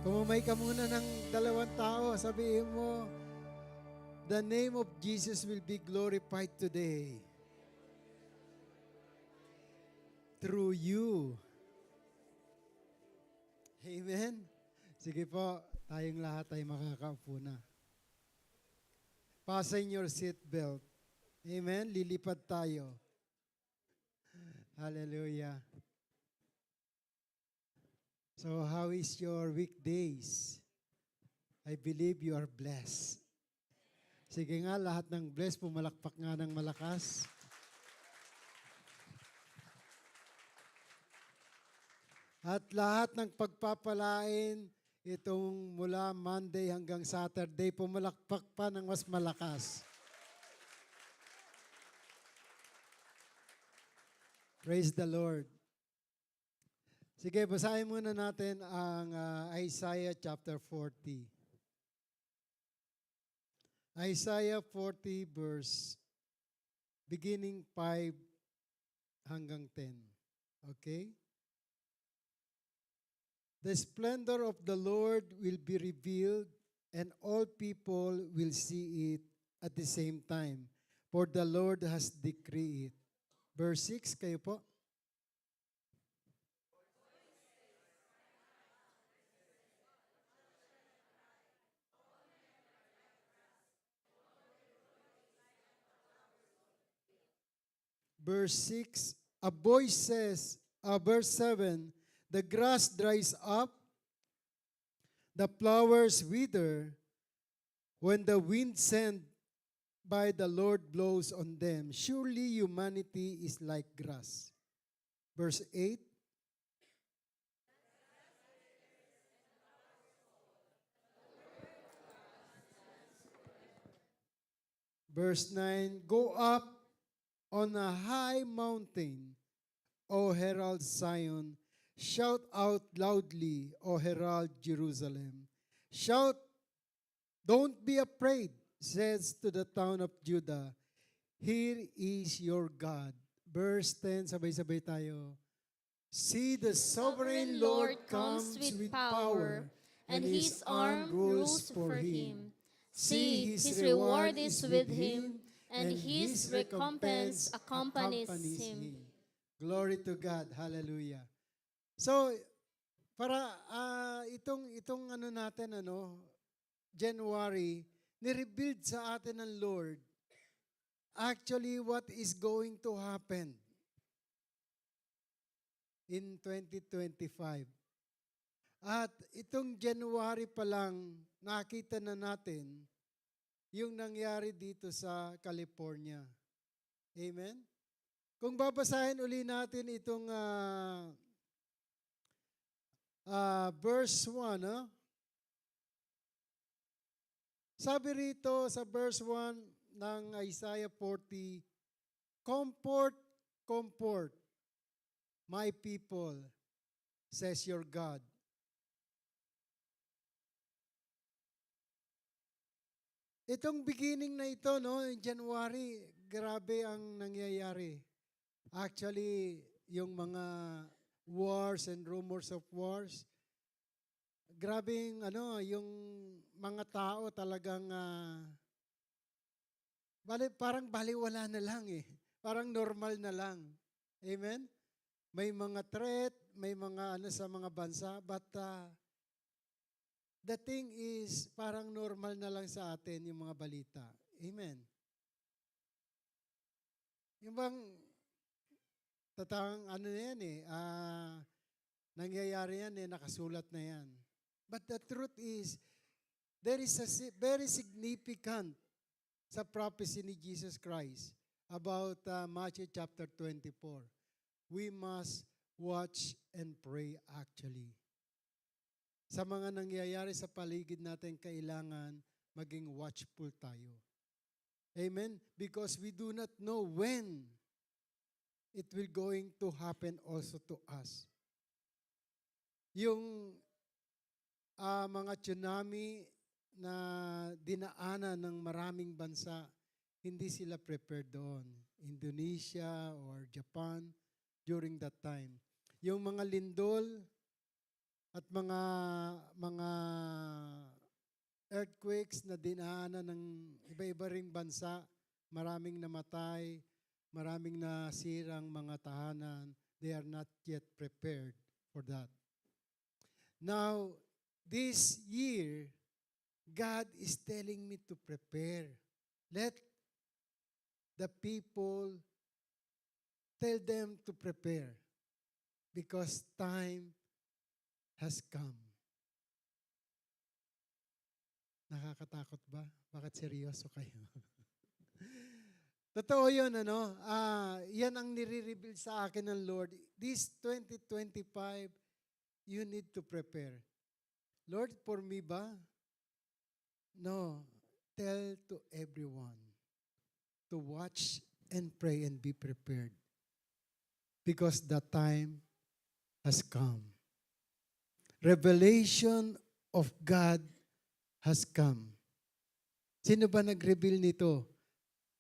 Kumamay ka muna ng dalawang tao. Sabihin mo, the name of Jesus will be glorified today. Through you. Amen? Sige po, tayong lahat ay makakaupo na. Fasten your seatbelt. Amen? Lilipad tayo. Hallelujah. So how is your weekdays? I believe you are blessed. Sige nga, lahat ng blessed, pumalakpak nga ng malakas. At lahat ng pagpapalain, itong mula Monday hanggang Saturday, pumalakpak pa ng mas malakas. Praise the Lord. Sige, basahin muna natin ang Isaiah chapter 40. Isaiah 40 verse beginning 5 hanggang 10. Okay? The splendor of the Lord will be revealed, and all people will see it at the same time, for the Lord has decreed it. Verse 6, kayo po. Verse 6, a voice says, verse 7, the grass dries up, the flowers wither, when the wind sent by the Lord blows on them. Surely humanity is like grass. Verse 8, verse 9, go up on a high mountain, O herald Zion, shout out loudly, O herald Jerusalem. Shout, don't be afraid, says to the town of Judah, here is your God. Verse 10, sabay-sabay tayo. See, the sovereign Lord comes with power, and his arm rules for him. See, his reward is with him, and his recompense accompanies him. Glory to God. Hallelujah. So, para itong ano natin, January, ni-rebuild sa atin ng Lord actually what is going to happen in 2025. At itong January pa lang, nakita na natin yung nangyari dito sa California. Amen? Kung babasahin uli natin itong verse 1, sabi rito sa verse 1 ng Isaiah 40, comfort, comfort, my people, says your God. Itong beginning na ito, in January, grabe ang nangyayari. Actually, yung mga wars and rumors of wars, grabe yung mga tao talagang parang baliwala na lang eh. Parang normal na lang. Amen? May mga threat, may mga sa mga bansa, but the thing is, parang normal na lang sa atin yung mga balita. Amen? Yung bang tatang na yan nangyayari yan nakasulat na yan. But the truth is, there is a very significant sa prophecy ni Jesus Christ about Matthew chapter 24. We must watch and pray actually. Sa mga nangyayari sa paligid natin, kailangan maging watchful tayo. Amen? Because we do not know when it will going to happen also to us. Yung mga tsunami na dinaanan ng maraming bansa, hindi sila prepared doon. Indonesia or Japan during that time. Yung mga lindol, at mga earthquakes na dinaanan ng iba-iba ring bansa, maraming namatay, maraming nasirang mga tahanan. They are not yet prepared for that. Now, this year, God is telling me to prepare. Let the people tell them to prepare because time has come. Nakakatakot ba? Bakit seryoso kayo? Totoo yun, ano? Yan ang nire-reveal sa akin ng Lord. This 2025, you need to prepare. Lord, for me ba? No. Tell to everyone to watch and pray and be prepared because the time has come. Revelation of God has come. Sino ba nag-reveal nito?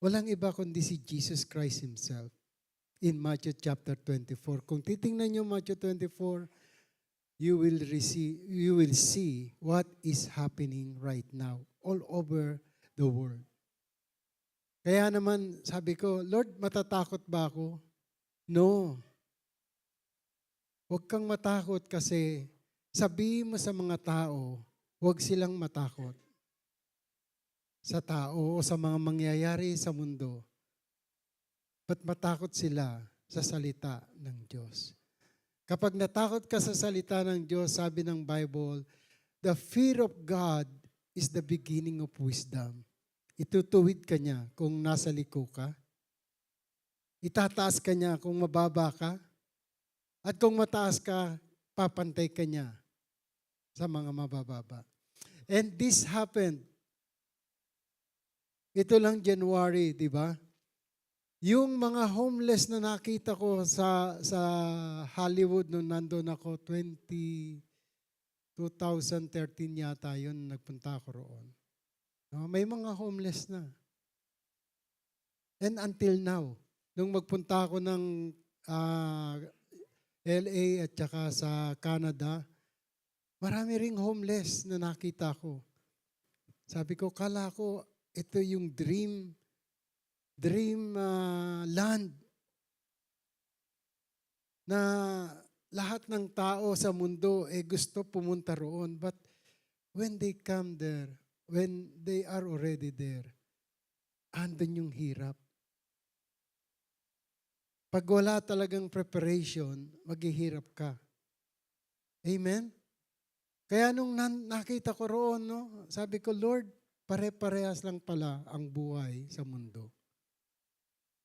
Walang iba kundi si Jesus Christ Himself in Matthew chapter 24. Kung titingnan niyo Matthew 24, you will see what is happening right now all over the world. Kaya naman sabi ko, Lord, matatakot ba ako? No. Huwag kang matakot kasi sabihin mo sa mga tao, huwag silang matakot sa tao o sa mga mangyayari sa mundo. Ba't matakot sila sa salita ng Diyos? Kapag natakot ka sa salita ng Diyos, sabi ng Bible, the fear of God is the beginning of wisdom. Itutuwid ka niya kung nasa liko ka. Itataas ka niya kung mababa ka. At kung mataas ka, papantay ka niya sa mga mabababa. And this happened. Ito lang January, di ba? Yung mga homeless na nakita ko sa Hollywood nung nandun ako, 2013 yata yun, nagpunta ako roon. No, may mga homeless na. And until now, nung magpunta ako ng LA at saka sa Canada, marami ring homeless na nakita ko. Sabi ko, kala ko, ito yung dream land na lahat ng tao sa mundo gusto pumunta roon. But when they come there, when they are already there, andun yung hirap. Pag wala talagang preparation, maghihirap ka. Amen? Kaya nung nakita ko roon, no, sabi ko, Lord, pare-parehas lang pala ang buhay sa mundo.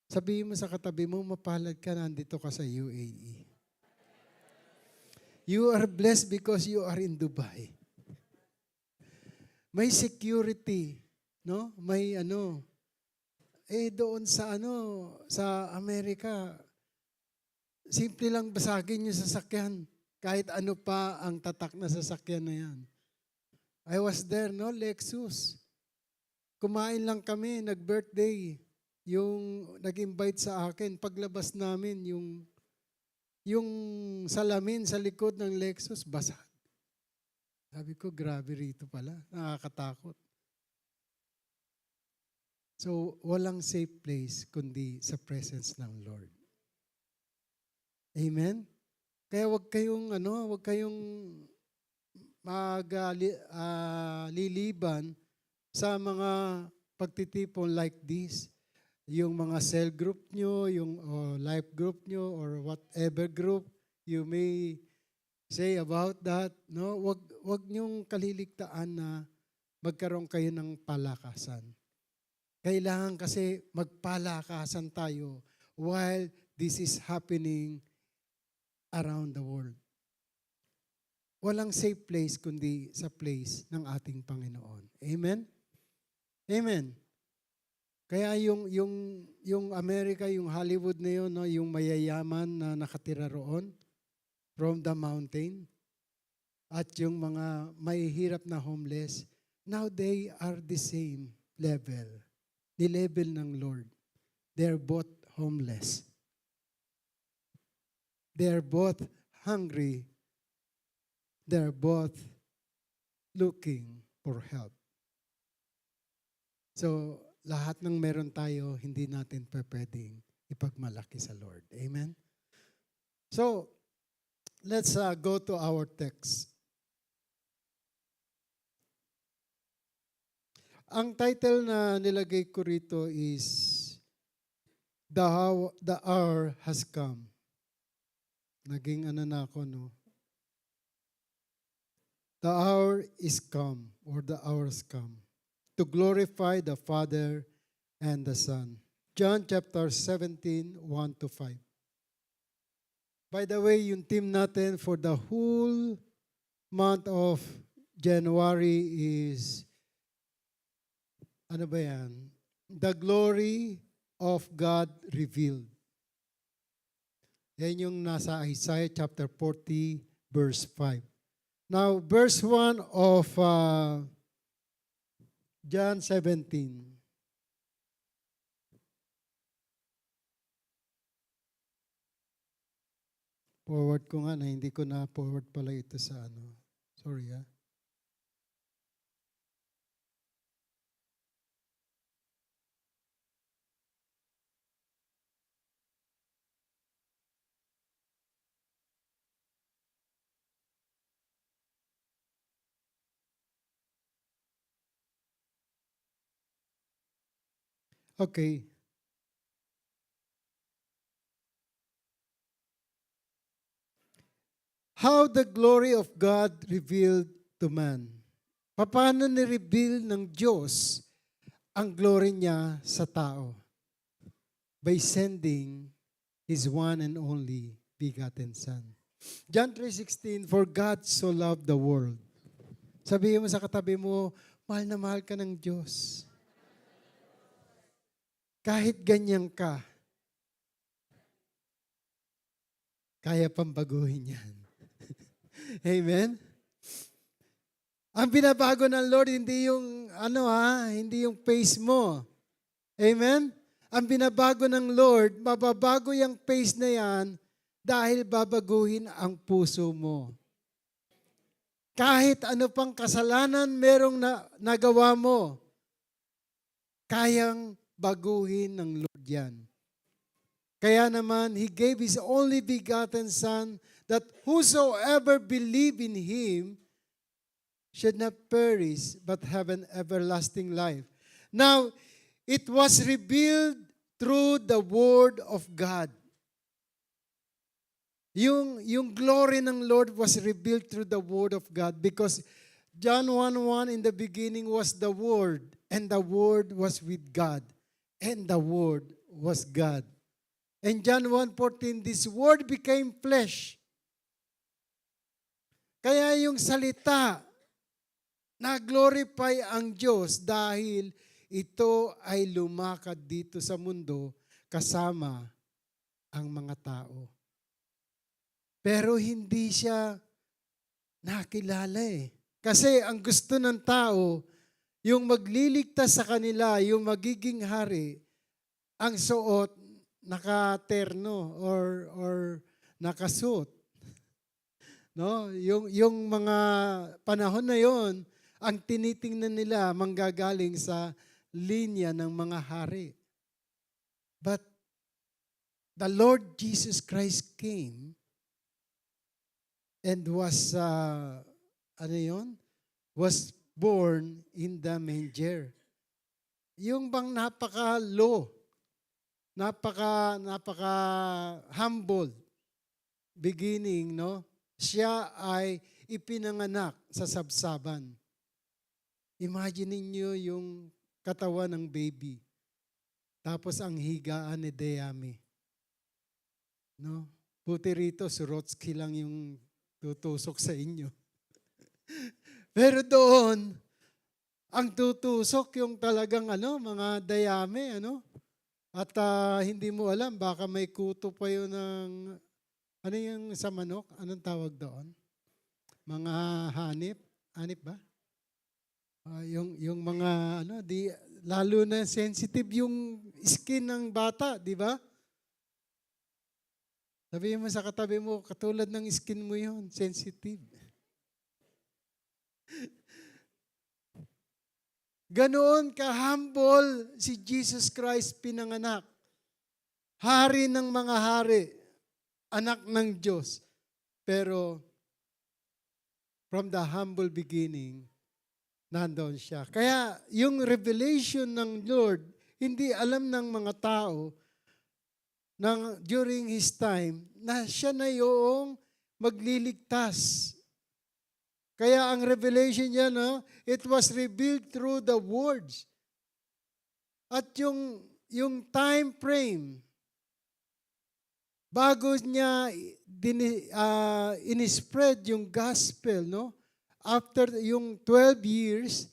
Sabihin mo sa katabi mo, mapalad ka, nandito ka sa UAE. You are blessed because you are in Dubai. May security, no? May doon sa sa Amerika, simple lang basagin yung sasakyan. Kahit ano pa ang tatak na sasakyan na yan. I was there, no? Lexus. Kumain lang kami, nag-birthday. Yung nag-invite sa akin, paglabas namin, yung salamin sa likod ng Lexus, basag. Sabi ko, grabe rito pala. Nakakatakot. So, walang safe place kundi sa presence ng Lord. Amen? Kaya wag kayong liliban sa mga pagtitipon like this. Yung mga cell group nyo, yung life group nyo, or whatever group you may say about that. No? Wag nyong kaliligtaan na magkaroon kayo ng palakasan. Kailangan kasi magpalakasan tayo while this is happening around the world. Walang safe place kundi sa place ng ating Panginoon. Amen? Amen. Kaya yung Amerika, yung Hollywood na yun, no, yung mayayaman na nakatira roon from the mountain, at yung mga mahihirap na homeless, now they are the same level. The level ng Lord. They're both homeless. They're both hungry. they're both looking for help. So, lahat ng meron tayo, hindi natin pwedeng ipagmalaki sa Lord. Amen? So, let's go to our text. Ang title na nilagay ko rito is The Hour Has Come. Naging na ako, no? The hour is come, or the hour has come, to glorify the Father and the Son. John chapter 17, 1-5. By the way, yung team natin for the whole month of January is, ano ba yan? The glory of God revealed. Yan yung nasa Isaiah chapter 40, verse 5. Now, verse 1 of John 17. Forward ko nga na, hindi ko na forward pala ito sa ano. Sorry ah. Okay. How the glory of God revealed to man. Paano ni-reveal ng Diyos ang glory niya sa tao? By sending His one and only begotten Son. John 3:16, for God so loved the world. Sabihin mo sa katabi mo, mahal na mahal ka ng Diyos. Kahit ganyan ka, kaya pang baguhin yan. Amen? Ang binabago ng Lord, hindi yung, hindi yung face mo. Amen? Ang binabago ng Lord, mababago yung face na yan dahil babaguhin ang puso mo. Kahit ano pang kasalanan merong nagawa mo, kayang baguhin ng Lord yan. Kaya naman, He gave His only begotten Son that whosoever believe in Him should not perish but have an everlasting life. Now, it was revealed through the Word of God. Yung glory ng Lord was revealed through the Word of God because John 1:1, in the beginning was the Word, and the Word was with God, and the Word was God. And John 1:14, this Word became flesh. Kaya yung salita, na-glorify ang Diyos dahil ito ay lumakad dito sa mundo kasama ang mga tao. Pero hindi siya nakilala eh. Kasi ang gusto ng tao, yung magliligtas sa kanila, yung magiging hari, ang suot, nakaterno or nakasuot. No, yung mga panahon na yon, ang tinitingnan nila manggagaling sa linya ng mga hari. But the Lord Jesus Christ came and was was born in the manger. Yung bang napaka-low, napaka humble beginning, no? Siya ay ipinanganak sa sabsaban. Imagine niyo yung katawan ng baby. Tapos ang higaan ni Deami. No? Buti rito, Surotsky lang yung tutusok sa inyo. Pero doon, ang tutusok yung talagang mga dayami, At hindi mo alam, baka may kuto pa yun ng, yung sa manok? Anong tawag doon? Mga hanip? Hanip ba? Yung mga, lalo na sensitive yung skin ng bata, di ba? Sabihin mo sa katabi mo, katulad ng skin mo yun, sensitive. Ganoon ka-humble si Jesus Christ pinanganak. Hari ng mga hari, anak ng Diyos. Pero from the humble beginning, nandoon siya. Kaya yung revelation ng Lord, hindi alam ng mga tao during His time na siya na yung magliligtas. Kaya ang revelation niya, no, it was revealed through the words. At yung time frame, bago niya in-spread yung gospel, no? After yung 12 years,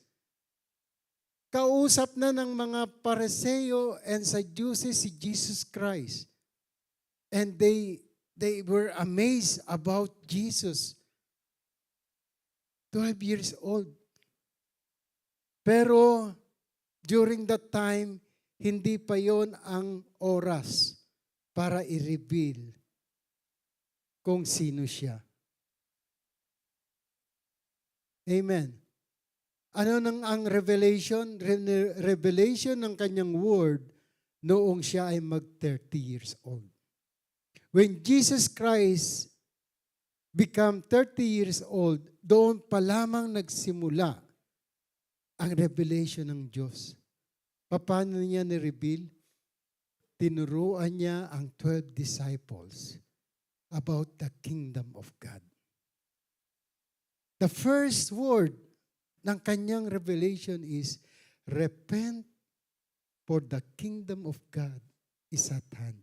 kausap na ng mga Pariseo and Sadducees si Jesus Christ. And they were amazed about Jesus. 12 years old. Pero during that time, hindi pa yon ang oras para i-reveal kung sino siya. Amen. Ano nang ang revelation? Revelation ng kanyang word noong siya ay mag-30 years old. When Jesus Christ become 30 years old, doon pa lamang nagsimula ang revelation ng Diyos. Paano niya ni-reveal? Tinuruan niya ang 12 disciples about the kingdom of God. The first word ng kanyang revelation is, repent, for the kingdom of God is at hand.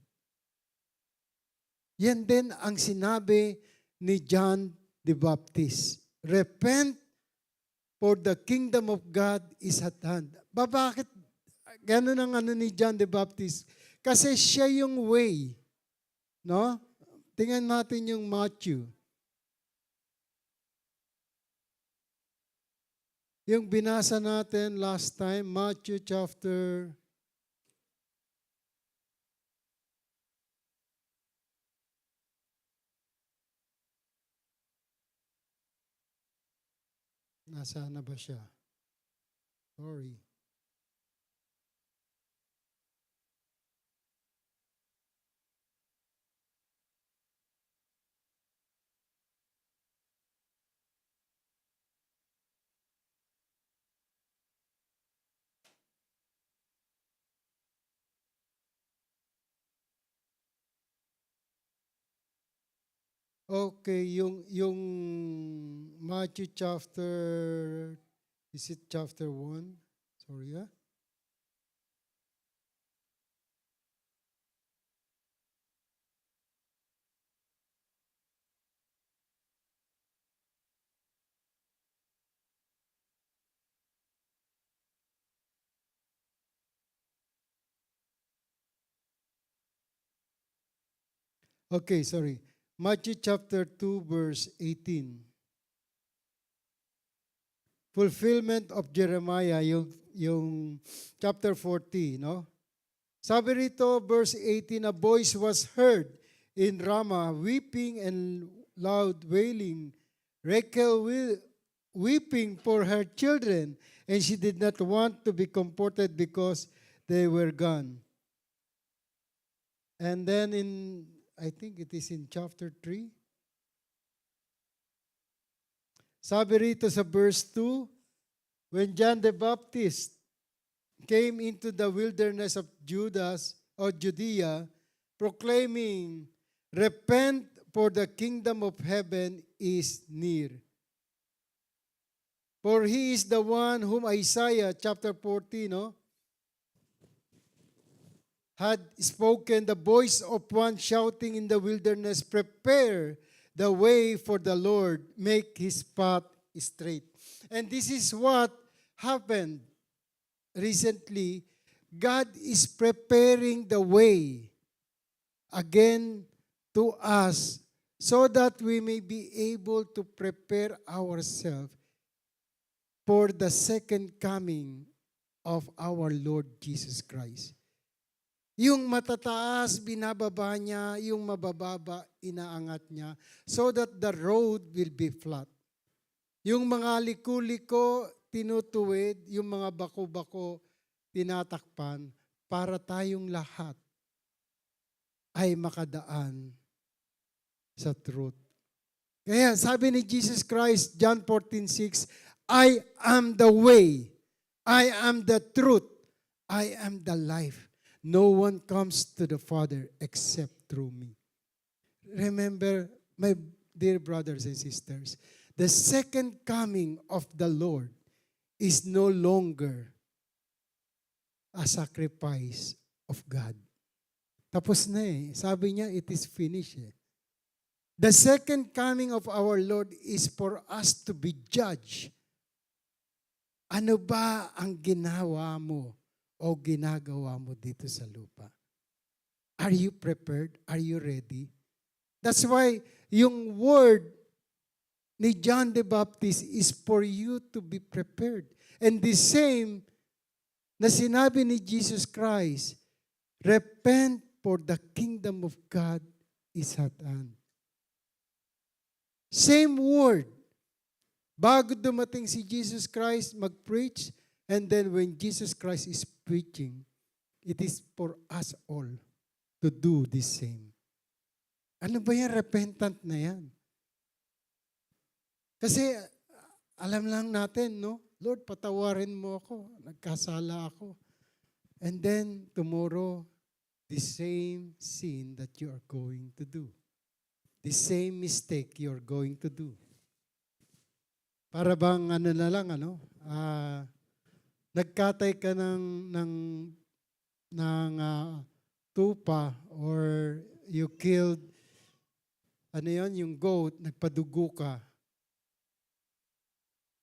Yan din ang sinabi ni John the Baptist. Repent, for the kingdom of God is at hand. Bakit ganun ang ni John the Baptist? Kasi siya yung way. No? Tingnan natin yung Matthew. Yung binasa natin last time, Matthew chapter 5. Nasaan na ba siya? Sorry. Okay, yung Matthew chapter, is it chapter 1? Sorry, ah. Okay, sorry. Matthew chapter 2 verse 18. Fulfillment of Jeremiah, yung chapter 40, no? Sabi rito, verse 18, a voice was heard in Ramah, weeping and loud wailing. Rachel weeping for her children, and she did not want to be comforted because they were gone. And then I think it is in chapter 3. Sabi rito sa verse 2, when John the Baptist came into the wilderness of Judea, proclaiming, repent, for the kingdom of heaven is near. For he is the one whom Isaiah chapter 40, no, had spoken, the voice of one shouting in the wilderness, prepare the way for the Lord, make His path straight. And this is what happened recently. God is preparing the way again to us so that we may be able to prepare ourselves for the second coming of our Lord Jesus Christ. Yung matataas, binababa niya. Yung mabababa, inaangat niya. So that the road will be flat. Yung mga liko-liko, tinutuwid, yung mga bako-bako, tinatakpan, para tayong lahat ay makadaan sa truth. Kaya sabi ni Jesus Christ, John 14:6, I am the way, I am the truth, I am the life. No one comes to the Father except through me. Remember, my dear brothers and sisters, the second coming of the Lord is no longer a sacrifice of God. Tapos na eh. Sabi niya, it is finished eh. The second coming of our Lord is for us to be judged. Ano ba ang ginawa mo o ginagawa mo dito sa lupa? Are you prepared? Are you ready? That's why yung word ni John the Baptist is for you to be prepared. And the same na sinabi ni Jesus Christ, repent for the kingdom of God is at hand. Same word. Bago dumating si Jesus Christ mag-preach, and then when Jesus Christ is preaching, it is for us all to do the same. Ano ba yan? Repentant na yan. Kasi alam lang natin, no? Lord, patawarin mo ako. Nagkasala ako. And then, tomorrow, the same sin that you are going to do. The same mistake you're going to do. Para bang ano na lang, nagkatay ka ng tupa or you killed, yung goat, nagpadugo ka.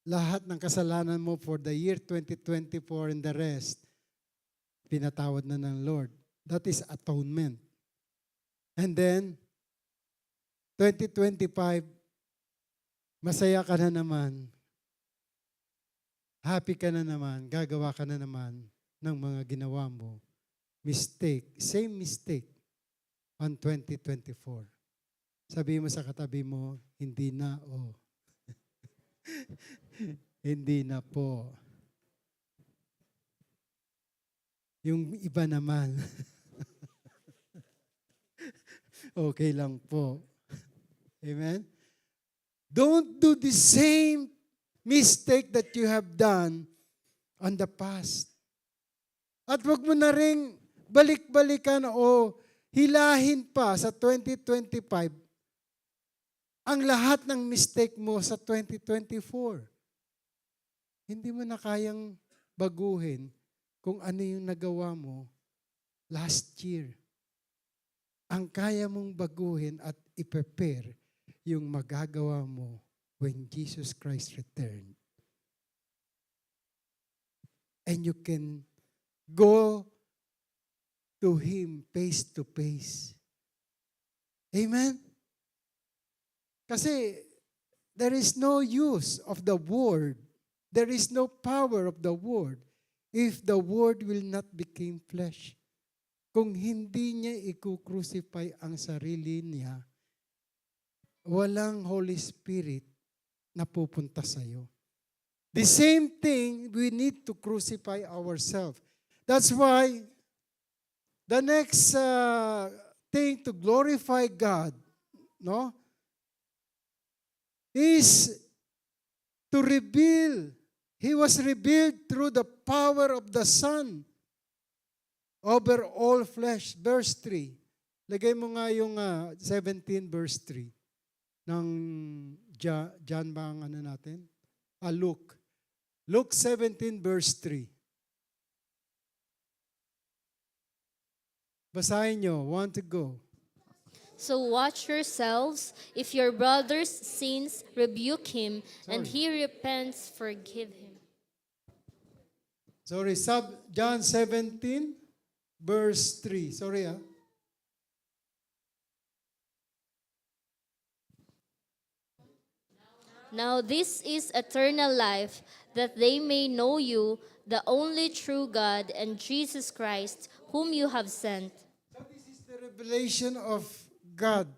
Lahat ng kasalanan mo for the year 2024 and the rest, pinatawad na ng Lord. That is atonement. And then, 2025, masaya ka na naman, happy ka na naman, gagawa ka na naman ng mga ginawa mo. Mistake, same mistake on 2024. Sabi mo sa katabi mo, hindi na, oh. Hindi na po. Yung iba naman, okay lang po. Amen? Don't do the same mistake that you have done on the past. At wag mo na rin balik-balikan o hilahin pa sa 2025 ang lahat ng mistake mo sa 2024. Hindi mo na kayang baguhin kung ano yung nagawa mo last year. Ang kaya mong baguhin at i-prepare yung magagawa mo when Jesus Christ returned. And you can go to Him face to face. Amen? Kasi there is no use of the Word. There is no power of the Word if the Word will not become flesh. Kung hindi niya i-crucify ang sarili niya, walang Holy Spirit na pupunta sa iyo. The same thing, we need to crucify ourselves. That's why the next thing to glorify God, no, is to reveal. He was revealed through the power of the Son over all flesh. Verse 3. Lagay mo nga yung 17 verse 3 ng John ba ang natin? Luke. Luke 17 verse 3. Basahin nyo. Want to go. So watch yourselves. If your brother's sins, rebuke him, and he repents, forgive him. John 17 verse 3. Now this is eternal life, that they may know you, the only true God, and Jesus Christ, whom you have sent. So this is the revelation of God.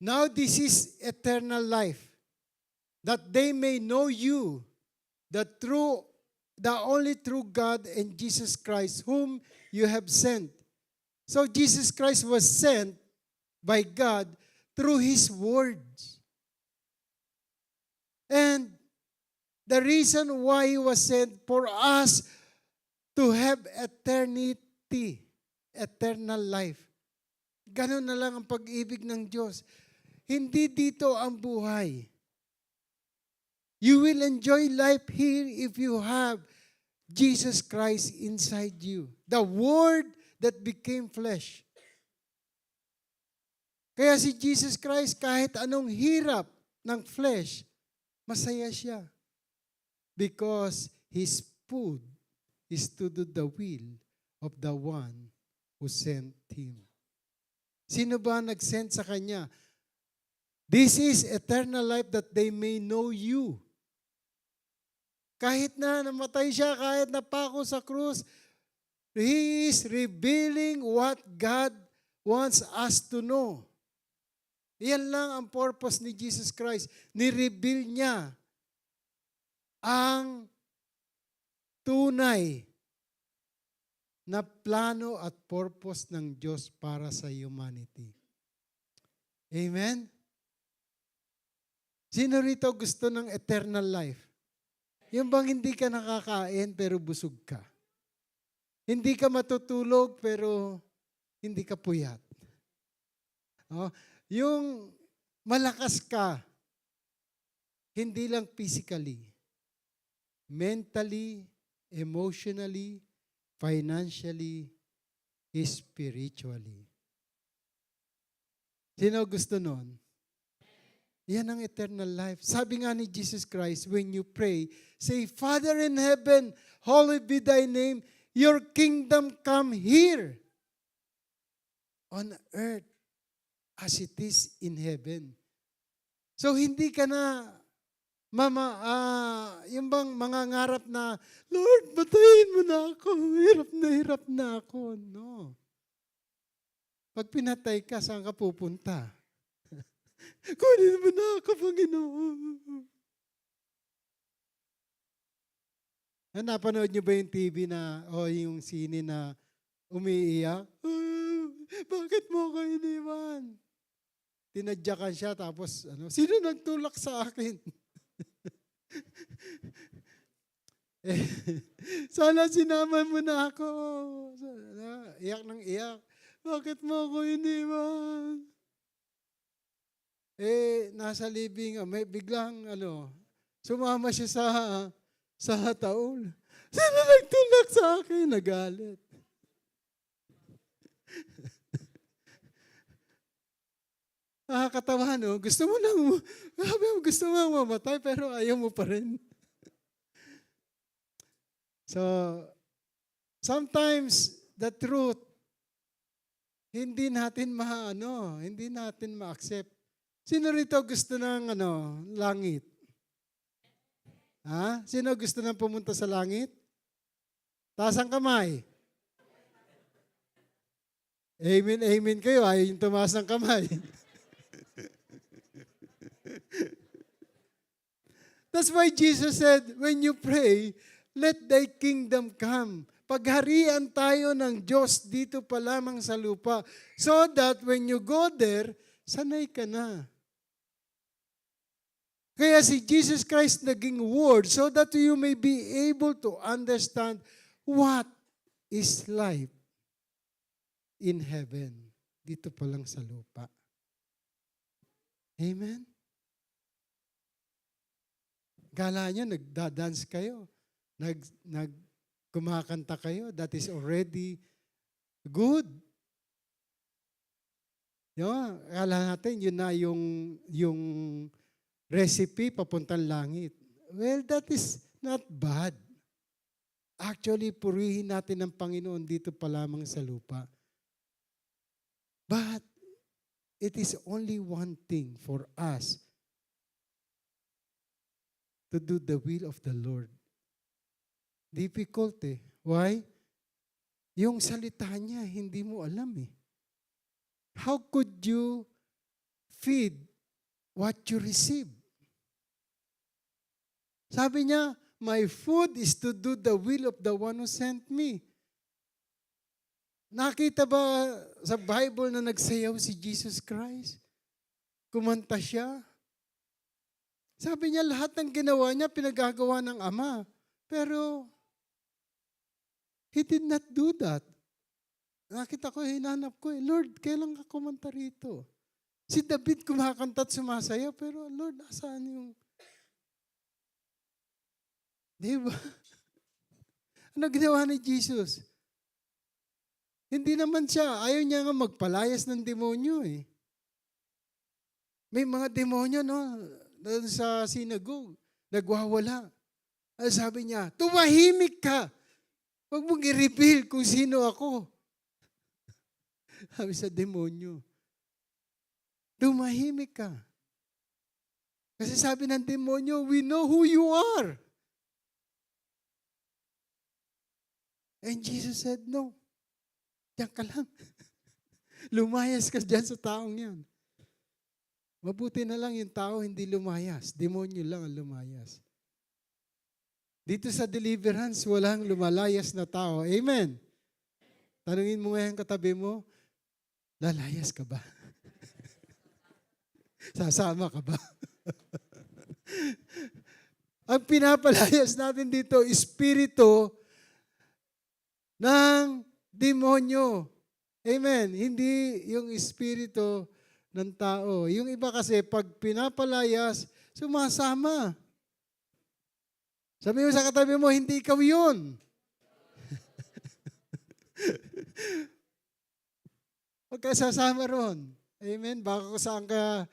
Now this is eternal life, that they may know you, the only true God and Jesus Christ whom you have sent. So Jesus Christ was sent by God through His words. And the reason why He was sent for us to have eternity, eternal life. Ganun na lang ang pag-ibig ng Diyos. Hindi dito ang buhay. You will enjoy life here if you have Jesus Christ inside you. The Word that became flesh. Kaya si Jesus Christ, kahit anong hirap ng flesh, masaya siya. Because His food is to do the will of the one who sent Him. Sino ba nag-send sa Kanya? This is eternal life that they may know you. Kahit na namatay siya, kahit napako sa krus, He is revealing what God wants us to know. Yan lang ang purpose ni Jesus Christ. Ni-reveal niya ang tunay na plano at purpose ng Diyos para sa humanity. Amen? Sino rito gusto ng eternal life? Yung bang hindi ka nakakain pero busog ka? Hindi ka matutulog pero hindi ka puyat? Oh, yung malakas ka, hindi lang physically, mentally, emotionally, financially, spiritually. Sino gusto nun? Yan ang eternal life. Sabi nga ni Jesus Christ, when you pray, say, Father in heaven, hallowed be thy name, your kingdom come here on earth as it is in heaven. So hindi ka na yung bang mangangarap na, Lord, batayin mo na ako. Hirap na ako. No. Pag pinatay ka, saan ka pupunta? Kunin mo na ako, Panginoon. Napanood niyo ba yung TV na, o yung sine na umiiyak? Bakit mo ako iniwan? Tinadyakan siya, tapos, sino nagtulak sa akin? Sana sinama mo na ako. Iyak ng iyak. Bakit mo ako iniwan? Nasa living, may biglang, sumama siya sa taol. Sino nagtulak sa akin? Nagalit. Nakakatawa, no? Gusto mo mamatay, pero ayaw mo pa rin. So, sometimes, the truth, hindi natin ma-accept. Sino rito gusto ng, langit? Ha? Sino gusto ng pumunta sa langit? Taas ang kamay. Amen, amen kayo. Ayaw yung tumaas ng kamay. That's why Jesus said, when you pray, let thy kingdom come. Pagharian tayo ng Diyos dito pa lamang sa lupa. So that when you go there, sanay ka na. Kaya si Jesus Christ naging word so that you may be able to understand what is life in heaven. Dito pa lang sa lupa. Amen? Kala nyo, nagda-dance kayo. Kumakanta kayo. That is already good. Kala natin, yun na yung recipe papuntang langit. Well, that is not bad. Actually, purihin natin ang Panginoon dito pa lamang sa lupa. But, it is only one thing for us to do the will of the Lord. Difficult eh. Why? Yung salita niya, hindi mo alam eh. How could you feed what you receive? Sabi niya, My food is to do the will of the one who sent me. Nakita ba sa Bible na nagsayaw si Jesus Christ? Kumanta siya. Sabi niya, lahat ng ginawa niya, pinagagawa ng Ama. Pero, He did not do that. Nakita ko, hinanap ko, Lord, kailan ka kumanta rito? Si David kumakanta at sumasayaw, pero Lord, nasaan yung... Di ba? Ano ginawa ni Jesus? Hindi naman siya, ayaw niya nga magpalayas ng demonyo eh. May mga demonyo, no? Doon sa synagogue, nagwawala. Sabi niya, tumahimik ka. Huwag mong i-reveal kung sino ako. Sabi sa demonyo, tumahimik ka. Kasi sabi ng demonyo, we know who you are. And Jesus said, no. Diyan ka lang. Lumayas ka dyan sa taong yan. Mabuti na lang yung tao hindi lumayas. Demonyo lang ang lumayas. Dito sa deliverance, walang lumalayas na tao. Amen. Tanungin mo ngayon katabi mo, lalayas ka ba? Sasama ka ba? Ang pinapalayas natin dito, espiritu ng demonyo. Amen. Hindi yung espiritu ng tao. Yung iba kasi, pag pinapalayas, sumasama. Sabi mo sa katabi mo, hindi ikaw yun. Huwag ka sasama ron. Amen. Baka kung saan ka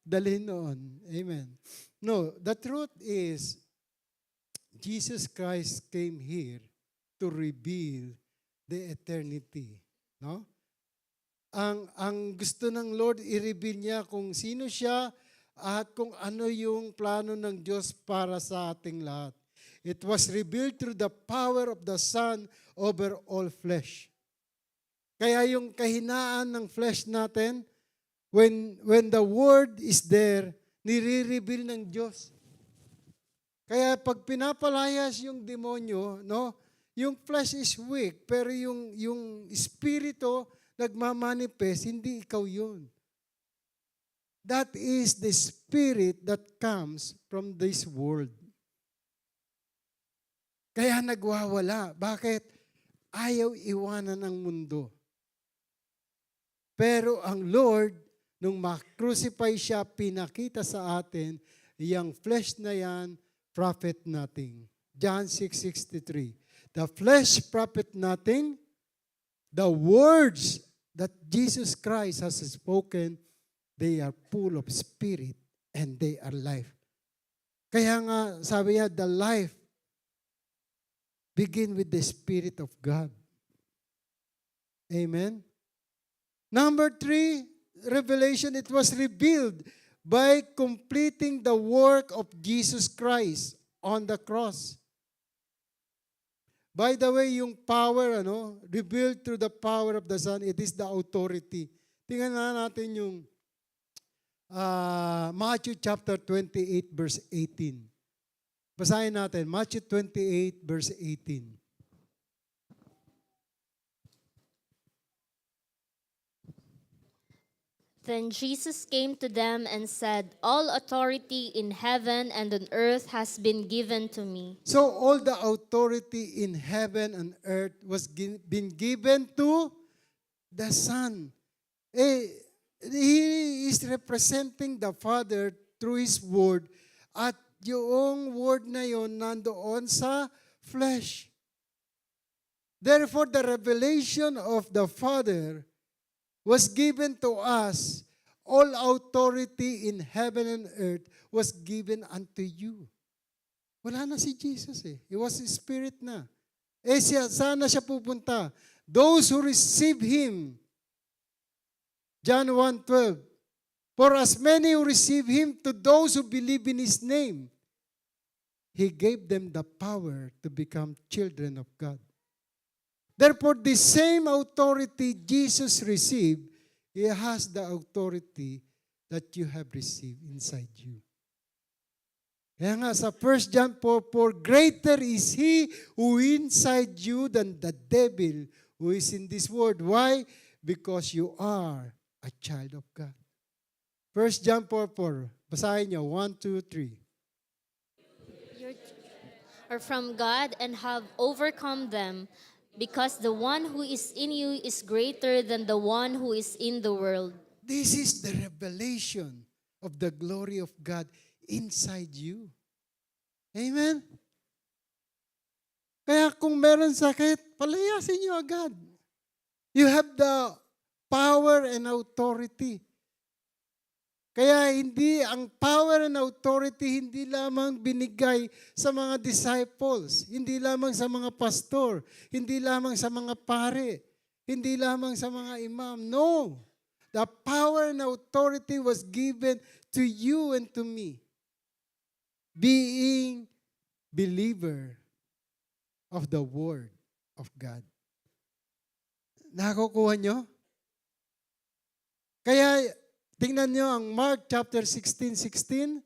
dalhin noon. Amen. No, the truth is, Jesus Christ came here to reveal the eternity. No? Ang gusto ng Lord, i-reveal niya kung sino siya at kung ano yung plano ng Diyos para sa ating lahat. It was revealed through the power of the Son over all flesh. Kaya yung kahinaan ng flesh natin, when the Word is there, nire-reveal ng Diyos. Kaya pag pinapalayas yung demonyo, no, yung flesh is weak, pero yung espiritu nagmamanifest, hindi ikaw yun. That is the spirit that comes from this world. Kaya nagwawala. Bakit? Ayaw iwanan ng mundo. Pero ang Lord, nung ma-crucify siya, pinakita sa atin, yung flesh na yan, profit nothing. John 6:63. The flesh profit nothing. The words that Jesus Christ has spoken, they are full of spirit and they are life. Kaya nga, sabi niya, the life begin with the Spirit of God. Amen? Number 3, revelation, it was revealed by completing the work of Jesus Christ on the cross. By the way, yung power, revealed through the power of the Son, it is the authority. Tingnan na natin yung Matthew chapter 28, verse 18. Basahin natin, Matthew 28, verse 18. Then Jesus came to them and said, all authority in heaven and on earth has been given to me. So all the authority in heaven and earth was been given to the Son. He is representing the Father through His Word at yung Word na yon nandoon sa flesh. Therefore, the revelation of the Father was given to us. All authority in heaven and earth was given unto you. Wala na si Jesus eh. He was Spirit na. Saan na siya pupunta? Those who receive Him. John 1:12. For as many who receive Him, to those who believe in His name, He gave them the power to become children of God. Therefore, the same authority Jesus received, He has the authority that you have received inside you. Kaya nga sa 1 John 4:4, greater is He who inside you than the devil who is in this world. Why? Because you are a child of God. 1 John 4:4. Basahin nyo. 1, 2, 3. You are from God and have overcome them, because the one who is in you is greater than the one who is in the world. This is the revelation of the glory of God inside you. Amen? Kaya kung meron sakit, palayasin nyo agad. You have the power and authority. Kaya hindi, ang power and authority hindi lamang binigay sa mga disciples, hindi lamang sa mga pastor, hindi lamang sa mga pare, hindi lamang sa mga imam. No! The power and authority was given to you and to me. Being believer of the Word of God. Nakukuha nyo? Kaya, tingnan nyo ang Mark chapter 16:16.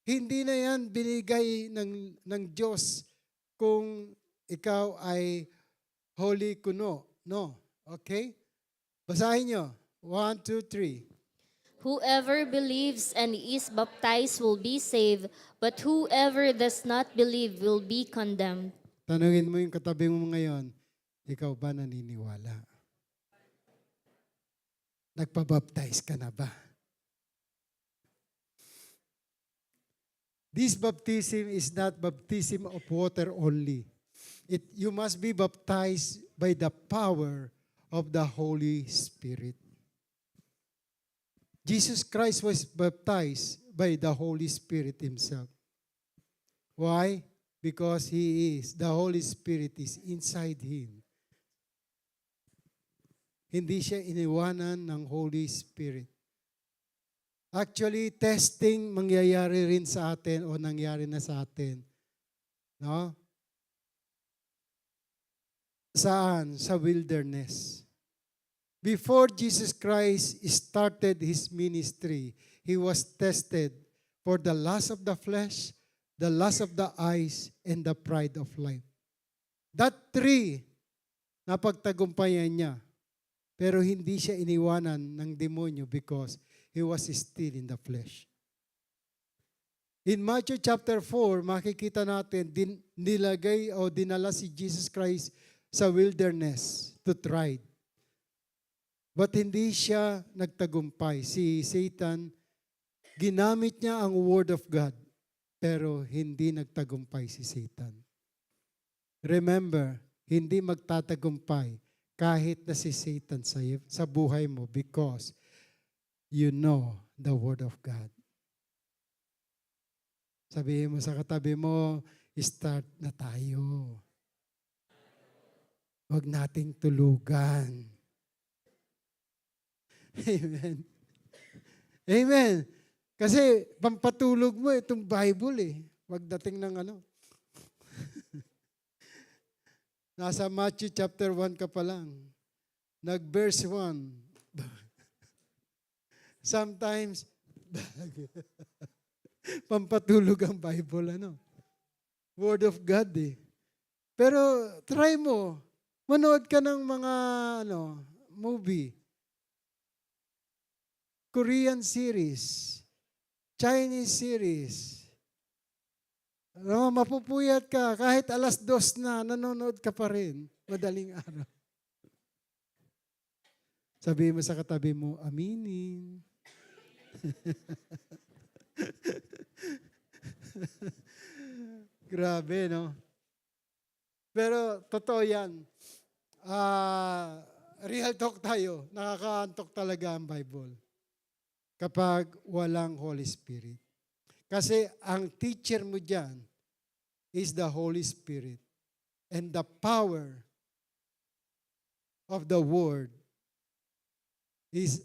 Hindi na yan binigay ng Diyos kung ikaw ay holy kuno. No. Okay? Basahin nyo. 1, 2, 3. Whoever believes and is baptized will be saved, but whoever does not believe will be condemned. Tanungin mo yung katabi mo ngayon, ikaw ba naniniwala? Nagpabaptize ka na ba? This baptism is not baptism of water only. You must be baptized by the power of the Holy Spirit. Jesus Christ was baptized by the Holy Spirit Himself. Why? Because the Holy Spirit is inside Him. Hindi siya iniwanan ng Holy Spirit. Actually, testing mangyayari rin sa atin o nangyari na sa atin. No? Saan? Sa wilderness. Before Jesus Christ started His ministry, He was tested for the lust of the flesh, the lust of the eyes, and the pride of life. That three, napagtagumpayan niya. Pero hindi siya iniwanan ng demonyo because he was still in the flesh. In Matthew chapter 4, makikita natin, nilagay o dinala si Jesus Christ sa wilderness to try. But hindi siya nagtagumpay. Si Satan, ginamit niya ang Word of God, pero hindi nagtagumpay si Satan. Remember, hindi magtatagumpay kahit na si Satan sa buhay mo because you know the Word of God. Sabihin mo sa katabi mo, start na tayo. Huwag nating tulugan. Amen. Amen. Kasi pampatulog mo itong Bible eh. Pagdating ng ano. Nasa Matthew chapter 1 ka pa lang. Nag-verse 1. Sometimes, pampatulog ang Bible, ano? Word of God eh. Pero try mo. Manood ka ng mga movie. Korean series. Chinese series. Mapupuyat ka. Kahit 2:00 na, nanonood ka pa rin. Madaling araw. Sabihin mo sa katabi mo, aminin. Grabe, no? Pero totoo yan. Real talk tayo. Nakakaantok talaga ang Bible kapag walang Holy Spirit. Kasi ang teacher mo dyan is the Holy Spirit. And the power of the Word is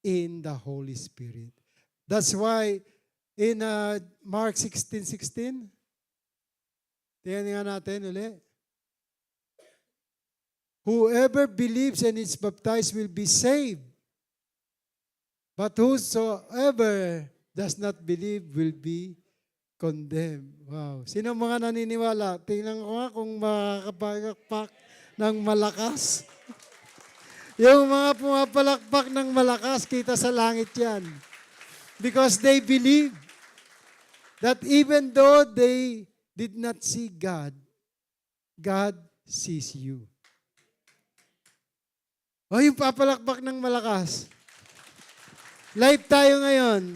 in the Holy Spirit. That's why in Mark 16:16, tingnan nga natin ulit. Whoever believes and is baptized will be saved. But whosoever does not believe will be condemned. Wow. Sino mga naniniwala? Tingnan ko nga kung makakapagpak ng malakas. Yung mga pumapalakpak ng malakas, kita sa langit yan. Because they believe that even though they did not see God, God sees you. O yung papalakpak ng malakas. Live tayo ngayon.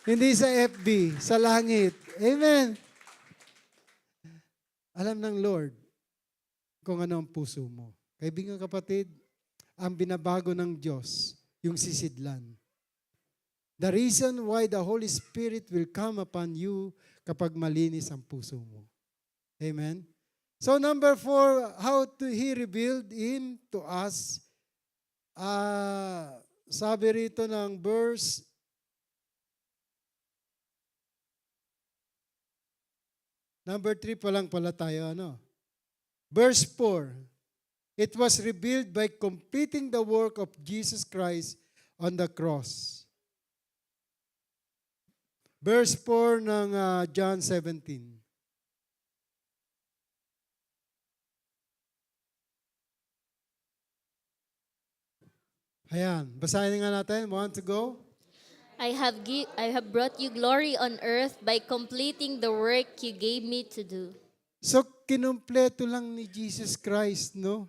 Hindi sa FB, sa langit. Amen. Alam ng Lord kung ano ang puso mo. Kaibigan kapatid, ang binabago ng Diyos, yung sisidlan. The reason why the Holy Spirit will come upon you kapag malinis ang puso mo. Amen? So number 4, how to He revealed Him to us. Sabi rito ng verse number 3 pa lang pala tayo. Verse 4. It was revealed by completing the work of Jesus Christ on the cross. Verse 4 ng John 17. Ayan, basahin nga natin. Want to go? I have brought you glory on earth by completing the work you gave me to do. So, kinumpleto lang ni Jesus Christ, no?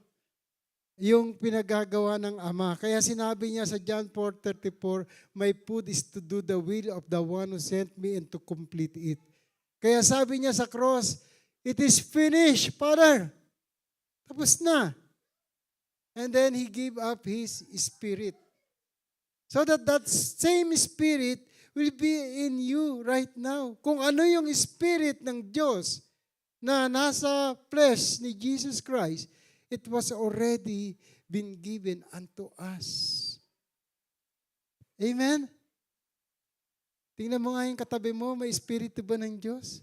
Yung pinagagawa ng Ama. Kaya sinabi niya sa John 4:34, my food is to do the will of the one who sent me and to complete it. Kaya sabi niya sa cross, it is finished, Father. Tapos na. And then He gave up His Spirit. So that same Spirit will be in you right now. Kung ano yung Spirit ng Diyos na nasa flesh ni Jesus Christ, it was already been given unto us. Amen? Tingnan mo nga yung katabi mo, may Espiritu ba ng Diyos?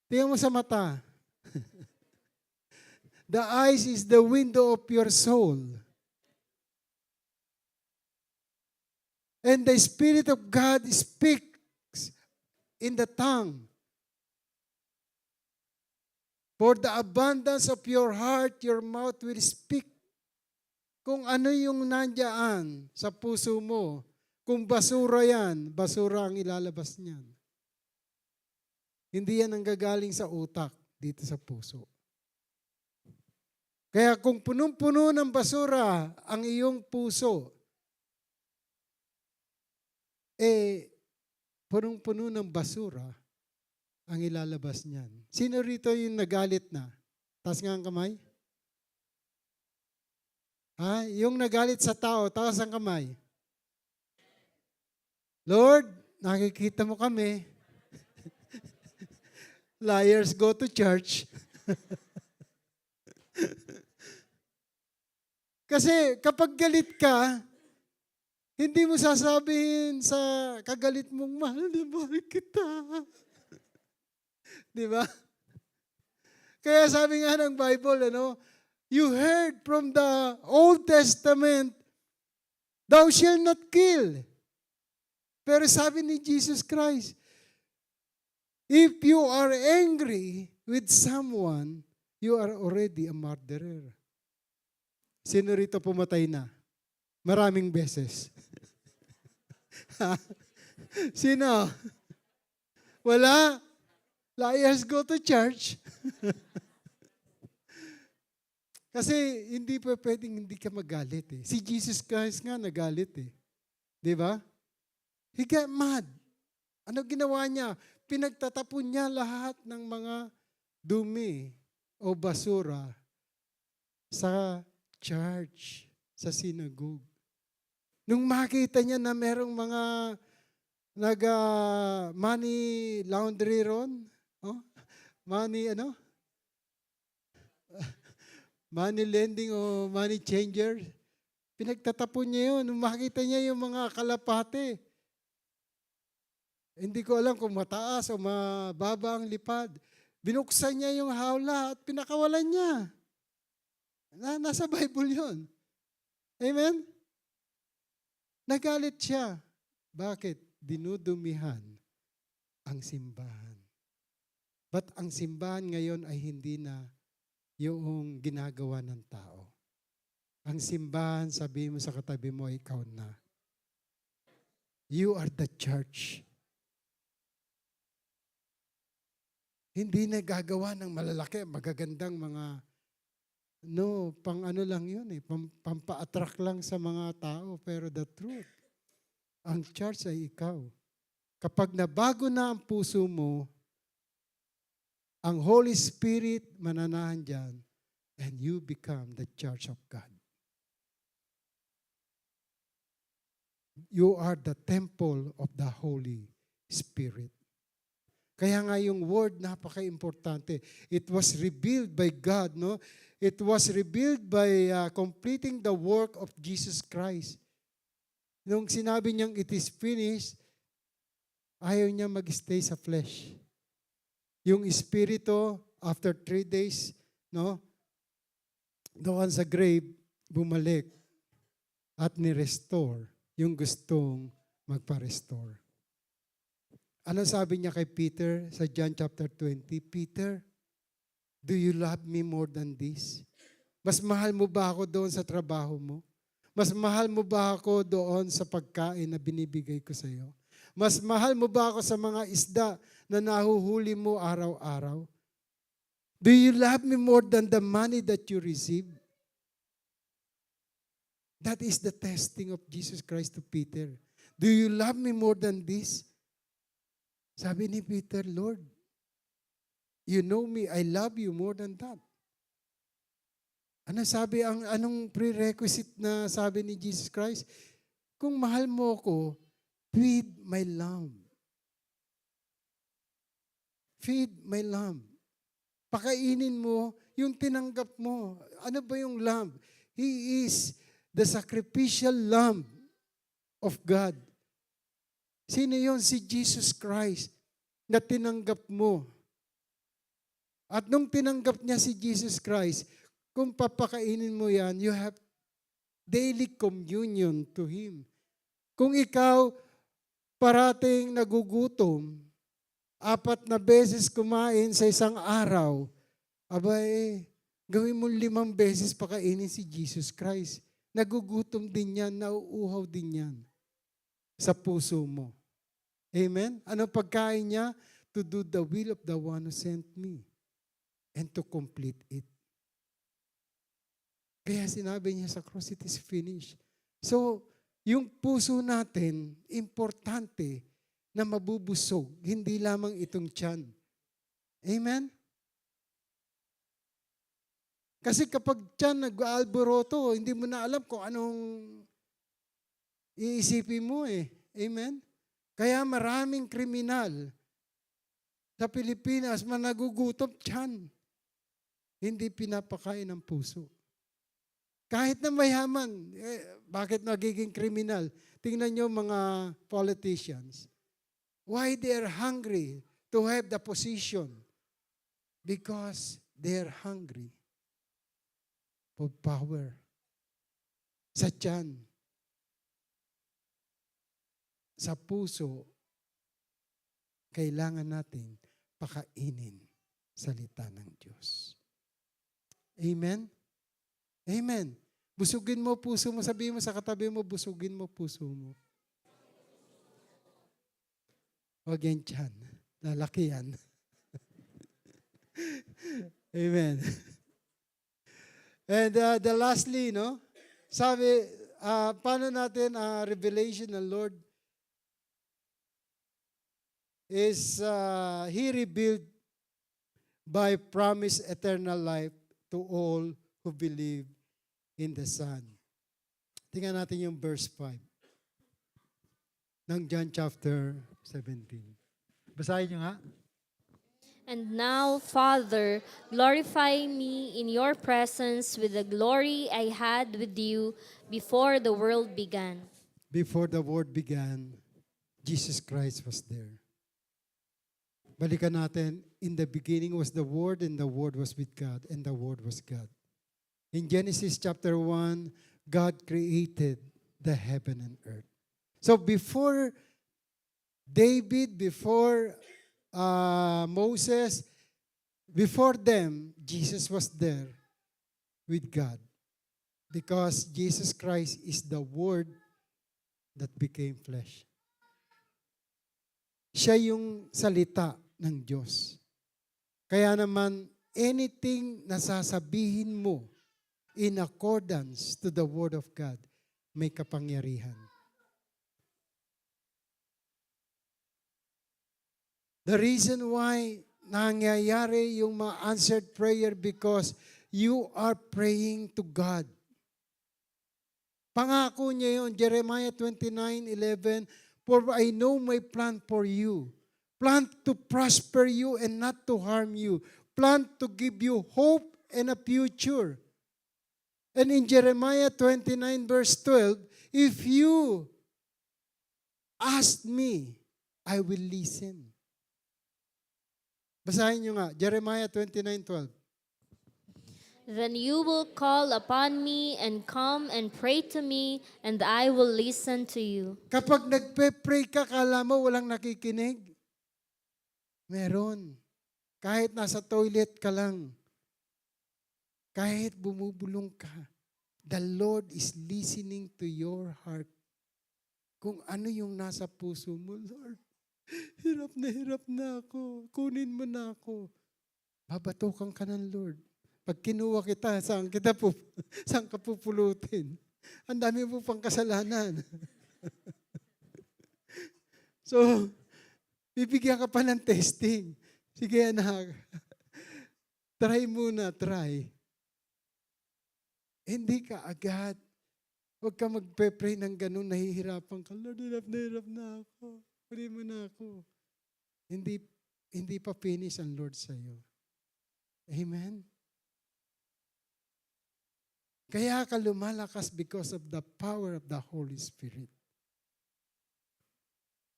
Tingnan mo sa mata. The eyes is the window of your soul. And the Spirit of God speaks in the tongue. For the abundance of your heart, your mouth will speak. Kung ano yung nandiyan sa puso mo, kung basura yan, basura ang ilalabas niyan. Hindi yan ang gagaling sa utak, dito sa puso. Kaya kung punong-puno ng basura ang iyong puso, punong-puno ng basura ang ilalabas niyan. Sino rito yung nagalit na? Taas nga ang kamay. Yung nagalit sa tao, taas ang kamay. Lord, nakikita mo kami. Liars go to church. Kasi kapag galit ka, hindi mo sasabihin sa kagalit mong, mahal na mahal kita. Di ba? Kaya sabi nga ng Bible, you heard from the Old Testament, thou shalt not kill. Pero sabi ni Jesus Christ, if you are angry with someone, you are already a murderer. Sino rito pumatay na? Maraming beses. Sino? Wala? Liars go to church. Kasi hindi pa pwedeng hindi ka magalit eh. Si Jesus Christ nga nagalit eh. Di ba? He got mad. Ano ginawa niya? Pinagtatapon niya lahat ng mga dumi o basura sa church, sa synagogue. Nung makita niya na merong mga money laundry ron, money money lending o money changer, pinagtatapon niya yun. Nung makita niya yung mga kalapate, hindi ko alam kung mataas o mababa ang lipad. Binuksan niya yung hawla at pinakawalan niya. Nasa Bible yun. Amen? Nagalit siya. Bakit? dinudumihan ang simbahan. But ang simbahan ngayon ay hindi na yung ginagawa ng tao. Ang simbahan, sabihin mo sa katabi mo, ikaw na. You are the church. Hindi na gagawa ng malalaki, magagandang mga, pang ano lang yun pampa-attract lang sa mga tao. Pero the truth, ang church ay ikaw. Kapag nabago na ang puso mo, ang Holy Spirit mananahan dyan, and you become the church of God. You are the temple of the Holy Spirit. Kaya nga yung word, napaka-importante. It was revealed by God, no? It was revealed by completing the work of Jesus Christ. Nung sinabi niyang it is finished, ayaw niya mag-stay sa flesh. Yung espiritu, after 3 days, no? Doon sa grave, bumalik at ni-restore yung gustong magpa-restore. Ano sabi niya kay Peter sa John chapter 20? Peter, do you love me more than this? Mas mahal mo ba ako doon sa trabaho mo? Mas mahal mo ba ako doon sa pagkain na binibigay ko sa iyo? Mas mahal mo ba ako sa mga isda na nahuhuli mo araw-araw? Do you love me more than the money that you receive? That is the testing of Jesus Christ to Peter. Do you love me more than this? Sabi ni Peter, Lord, you know me, I love you more than that. Anong prerequisite na sabi ni Jesus Christ? Kung mahal mo ko, feed my lamb. Feed my lamb. Pakainin mo yung tinanggap mo. Ano ba yung lamb? He is the sacrificial lamb of God. Sino yon? Si Jesus Christ na tinanggap mo. At nung tinanggap niya si Jesus Christ, kung papakainin mo yan, you have daily communion to Him. Kung ikaw parating nagugutom, 4 na beses kumain sa isang araw, gawin mo 5 beses pakainin si Jesus Christ. Nagugutom din yan, nauuhaw din yan sa puso mo. Amen? Ano pagkain niya? To do the will of the one who sent me and to complete it. Kaya sinabi niya sa cross, it is finished. So, yung puso natin, importante na mabubusog, hindi lamang itong tiyan. Amen? Kasi kapag tiyan nag-alboroto, hindi mo na alam kung anong iisipin mo Amen? Kaya maraming kriminal sa Pilipinas, managugutom tiyan. Hindi pinapakain ng puso. Kahit na mayaman, bakit nagiging kriminal? Tingnan nyo mga politicians. Why they are hungry to have the position? Because they are hungry for power. Sa tiyan. Sa puso, kailangan natin pakainin salita ng Diyos. Amen? Amen. Busugin mo puso mo. Sabihin mo sa katabi mo, busugin mo puso mo. Huwag yan tiyan. Lalaki yan. Amen. And the lastly, sabi, paano natin revelation ng Lord is He revealed by promise eternal life to all who believe in the Son. Tingnan natin yung verse 5 ng John chapter 17. Basahin nyo nga. And now, Father, glorify me in your presence with the glory I had with you before the world began. Before the world began, Jesus Christ was there. Balikan natin, in the beginning was the Word, and the Word was with God, and the Word was God. In Genesis chapter 1, God created the heaven and earth. So before David before Moses, before them, Jesus was there with God. Because Jesus Christ is the Word that became flesh. Siya yung salita ng Diyos. Kaya naman, anything na sasabihin mo in accordance to the Word of God, may kapangyarihan. The reason why nangyayari yung mga answered prayer because you are praying to God. Pangako niya yun, Jeremiah 29:11, "For I know my plan for you, plan to prosper you and not to harm you, plan to give you hope and a future." And in Jeremiah 29:12, "If you ask me, I will listen." Basahin nyo nga, Jeremiah 29:12. Then you will call upon me and come and pray to me, and I will listen to you. Kapag nagpe-pray ka, kala mo walang nakikinig? Meron. Kahit nasa toilet ka lang, kahit bumubulong ka, the Lord is listening to your heart. Kung ano yung nasa puso mo, Lord, hirap na ako. Kunin mo na ako. Babatukan ka ng Lord. Pag kinuha kita, saan ka pupulutin? Ang dami mo pang kasalanan. So, bibigyan ka pa ng testing. Sige anak, try muna, try. Hindi ka agad. Huwag ka magpe-pray ng ganun, nahihirapan ka. Lord, hirap na ako. Pray mo na ako. Hindi pa finish ang Lord sa'yo. Amen? Kaya ka lumalakas because of the power of the Holy Spirit.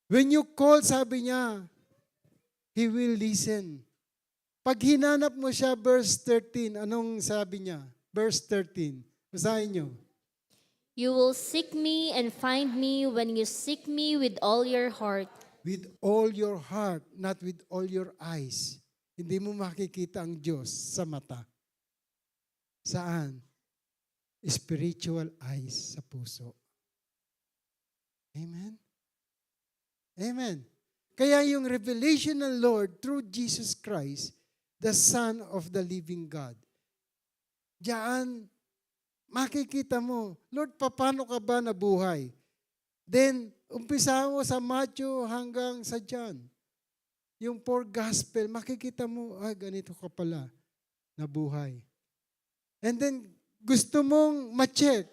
When you call, sabi niya, He will listen. Pag hinanap mo siya, verse 13, anong sabi niya? Verse 13, basahin niyo. You will seek me and find me when you seek me with all your heart. With all your heart, not with all your eyes. Hindi mo makikita ang Diyos sa mata. Saan? Spiritual eyes sa puso. Amen? Amen. Kaya yung revelation ng Lord through Jesus Christ, the Son of the living God, diyan, makikita mo, Lord, paano ka ba nabuhay? Then, umpisa mo sa Matthew hanggang sa John. Yung four gospel, makikita mo, ganito ka pala, nabuhay. And then, gusto mong ma-check.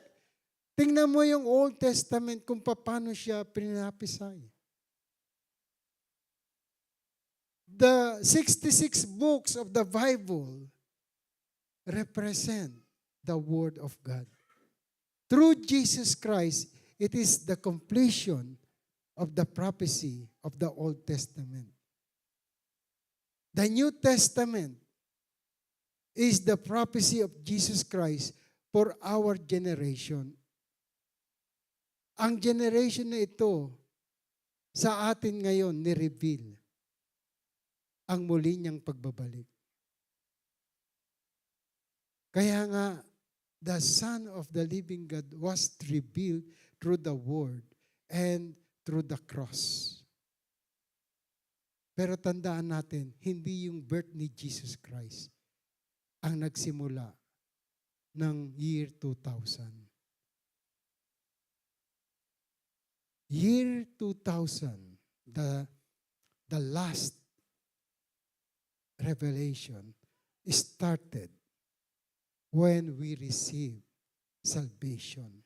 Tingnan mo yung Old Testament kung paano siya pinapisay. The 66 books of the Bible represent the Word of God. Through Jesus Christ, it is the completion of the prophecy of the Old Testament. The New Testament is the prophecy of Jesus Christ for our generation. Ang generation na ito, sa atin ngayon, ni-reveal ang muli niyang pagbabalik. Kaya nga, the Son of the living God was revealed through the Word and through the cross. Pero tandaan natin, hindi yung birth ni Jesus Christ ang nagsimula ng year 2000. Year 2000, the last revelation started when we received salvation.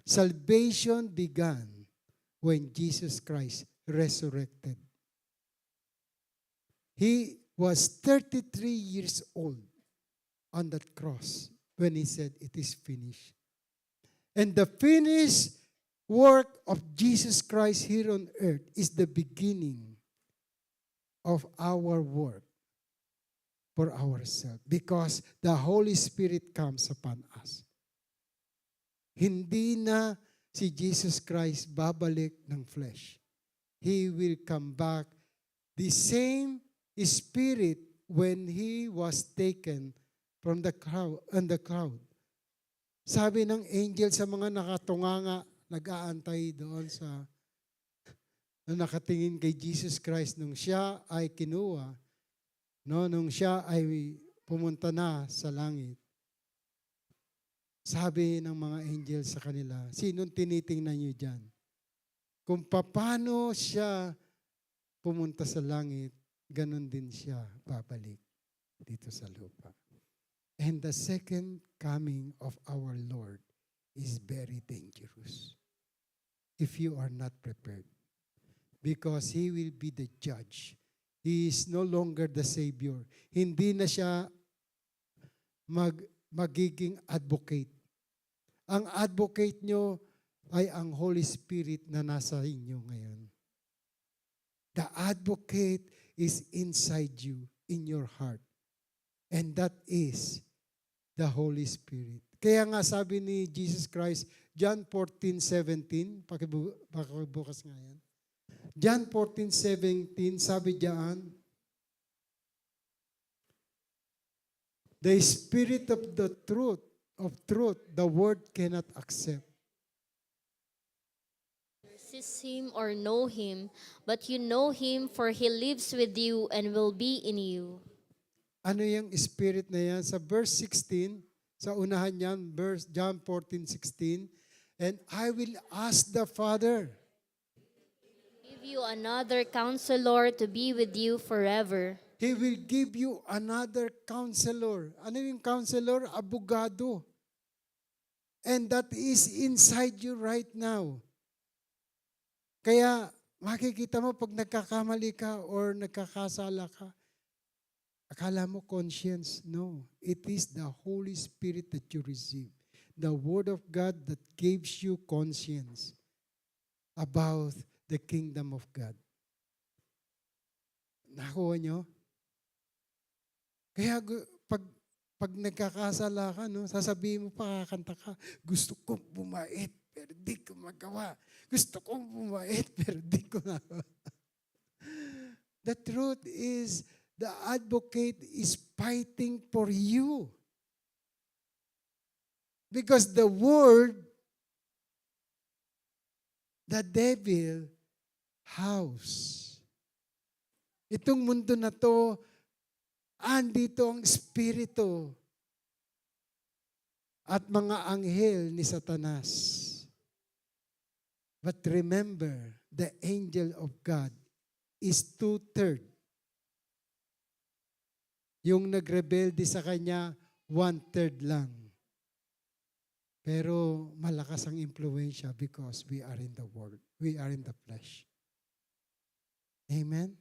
Salvation began when Jesus Christ resurrected. He was 33 years old on that cross when He said, "It is finished." And the finished work of Jesus Christ here on earth is the beginning of our work for ourselves because the Holy Spirit comes upon us. Hindi na si Jesus Christ babalik ng flesh. He will come back the same Spirit when He was taken from the crowd. Sabi ng angel sa mga nakatunganga, nag-aantay doon na nakatingin kay Jesus Christ nung siya ay kinuha, no, nung siya ay pumunta na sa langit. Sabi ng mga angel sa kanila, sinong tinitingnan niyo dyan? Kung paano siya pumunta sa langit, ganun din siya babalik dito sa lupa. And the second coming of our Lord is very dangerous if you are not prepared. Because He will be the judge. He is no longer the Savior. Hindi na siya magiging advocate. Ang advocate nyo ay ang Holy Spirit na nasa inyo ngayon. The advocate is inside you, in your heart. And that is the Holy Spirit. Kaya nga sabi ni Jesus Christ, John 14:17, pakibukas nga yan. John 14:17, sabi diyan, the Spirit of the truth, the word cannot accept. Resist him or know him, but you know him, for he lives with you and will be in you. Ano yung Spirit na yan? Sa verse 16, sa unahan yan, John 14:16, and I will ask the Father. Give you another counselor to be with you forever. He will give you another counselor. Ano yung counselor? Abogado. And that is inside you right now. Kaya makikita mo pag nagkakamali ka or nagkakasala ka, akala mo conscience. No. It is the Holy Spirit that you receive. The Word of God that gives you conscience about the kingdom of God. Nakuha nyo? Kaya pag nagkakasala ka, no, sasabihin mo pa, kakanta ka, gusto kong bumait, pero di ko magawa. Gusto kong bumait, pero di ko magawa. The truth is, the advocate is fighting for you. Because the world, the devil, house. Itong mundo na to, andito ang espiritu at mga anghel ni Satanas. But remember, the angel of God is 2/3. Yung nagrebelde sa kanya, 1/3 lang. Pero malakas ang impluensya because we are in the world. We are in the flesh. Amen?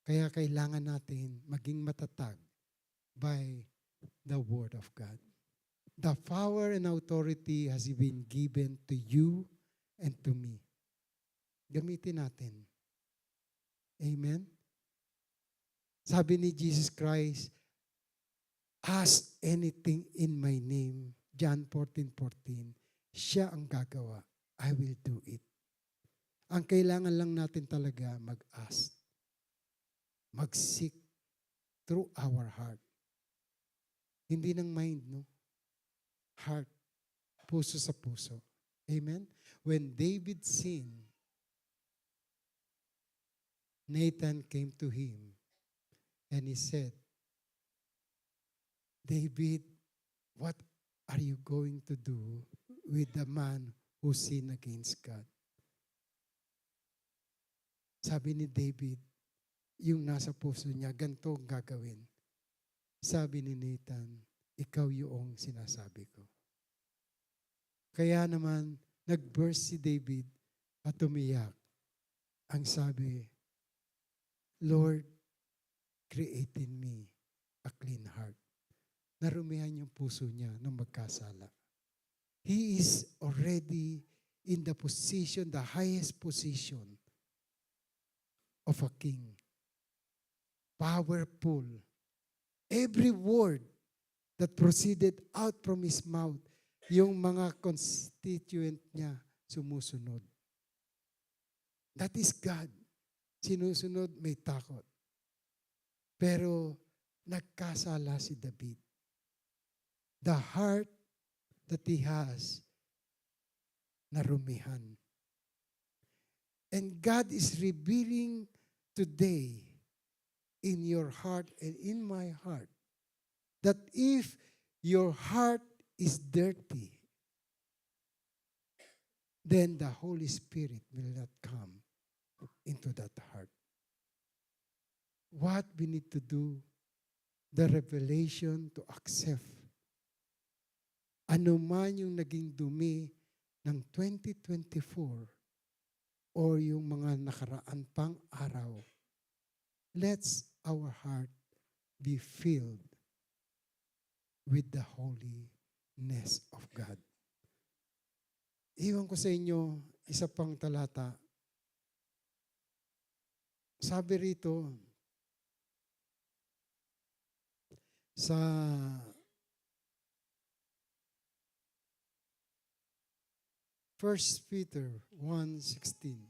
Kaya kailangan natin maging matatag by the Word of God. The power and authority has been given to you and to me. Gamitin natin. Amen? Sabi ni Jesus Christ, ask anything in my name, John 14:14, siya ang gagawa. I will do it. Ang kailangan lang natin talaga mag-ask. Mag-seek through our heart. Hindi ng mind, no? Heart. Puso sa puso. Amen? When David sinned, Nathan came to him and he said, David, what are you going to do with the man who sinned against God? Sabi ni David, yung nasa puso niya, ganito ang gagawin. Sabi ni Nathan, ikaw yung sinasabi ko. Kaya naman, nag-burst si David at umiyak. Ang sabi, Lord, create in me a clean heart. Narumihan yung puso niya nung magkasala. He is already in the position, the highest position of a king. Powerful. Every word that proceeded out from his mouth, yung mga constituent niya sumusunod. That is God. Sinusunod, may takot. Pero nagkasala si David. The heart that he has, narumihan. And God is revealing today in your heart and in my heart that if your heart is dirty, then the Holy Spirit will not come into that heart. What we need to do, the revelation to accept ano man yung naging dumi ng 2024 or yung mga nakaraan pang araw, let's our heart be filled with the holiness of God. Iwan ko sa inyo, isa pang talata. Sabi rito, sa First Peter 1:16.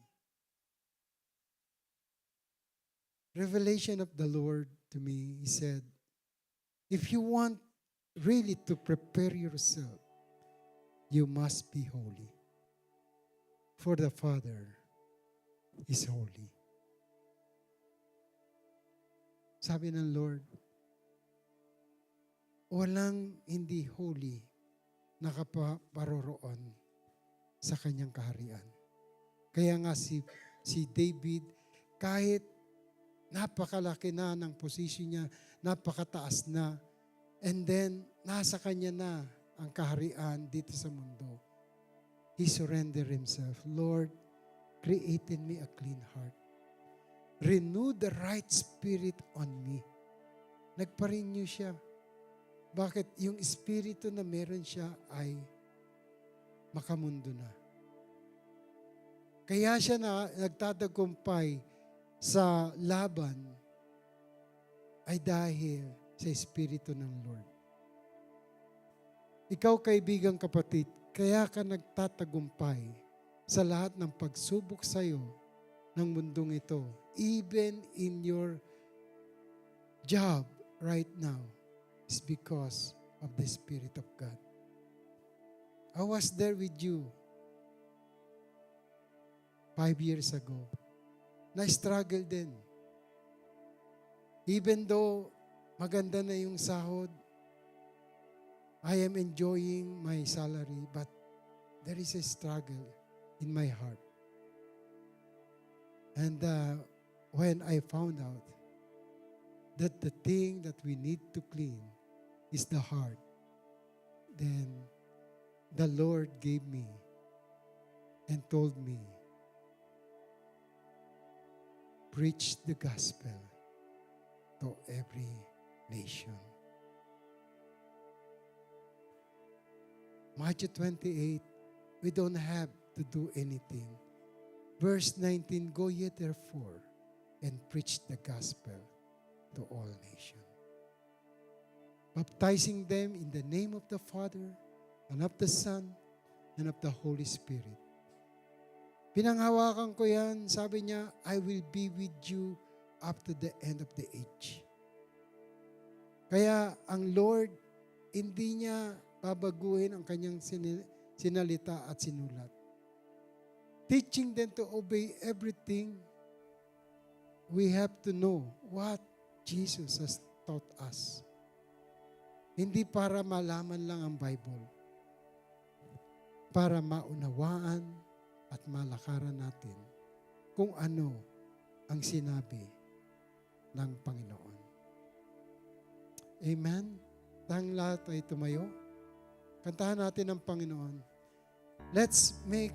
Revelation of the Lord to me, he said, if you want really to prepare yourself, you must be holy. For the Father is holy. Sabi ng Lord, walang hindi holy nakaparoroon sa kanyang kaharian. Kaya nga si David, kahit napakalaki na ng posisyon niya, napakataas na, and then nasa kanya na ang kaharian dito sa mundo, he surrendered himself. Lord, create in me a clean heart. Renew the right spirit on me. Nagpa-renew siya. Bakit? Yung espiritu na meron siya ay makamundo na. Kaya siya na nagtatagumpay sa laban ay dahil sa espiritu ng Lord. Ikaw, kaibigang kapatid, kaya ka nagtatagumpay sa lahat ng pagsubok sa iyo ng mundong ito, even in your job right now, is because of the Spirit of God. I was there with you 5 years ago. Na-struggle din. Even though maganda na yung sahod, I am enjoying my salary, but there is a struggle in my heart. And when I found out that the thing that we need to clean is the heart, then the Lord gave me and told me, preach the gospel to every nation. Matthew 28, we don't have to do anything. Verse 19, go ye therefore and preach the gospel to all nations, baptizing them in the name of the Father and of the Son and of the Holy Spirit. Pinanghawakan ko yan, sabi niya, I will be with you up to the end of the age. Kaya ang Lord, hindi niya babaguhin ang kanyang sinalita at sinulat. Teaching them to obey everything, we have to know what Jesus has taught us. Hindi para malaman lang ang Bible, para maunawaan at malakaran natin kung ano ang sinabi ng Panginoon. Amen? Tayong lahat ay tumayo. Kantahan natin ang Panginoon. Let's make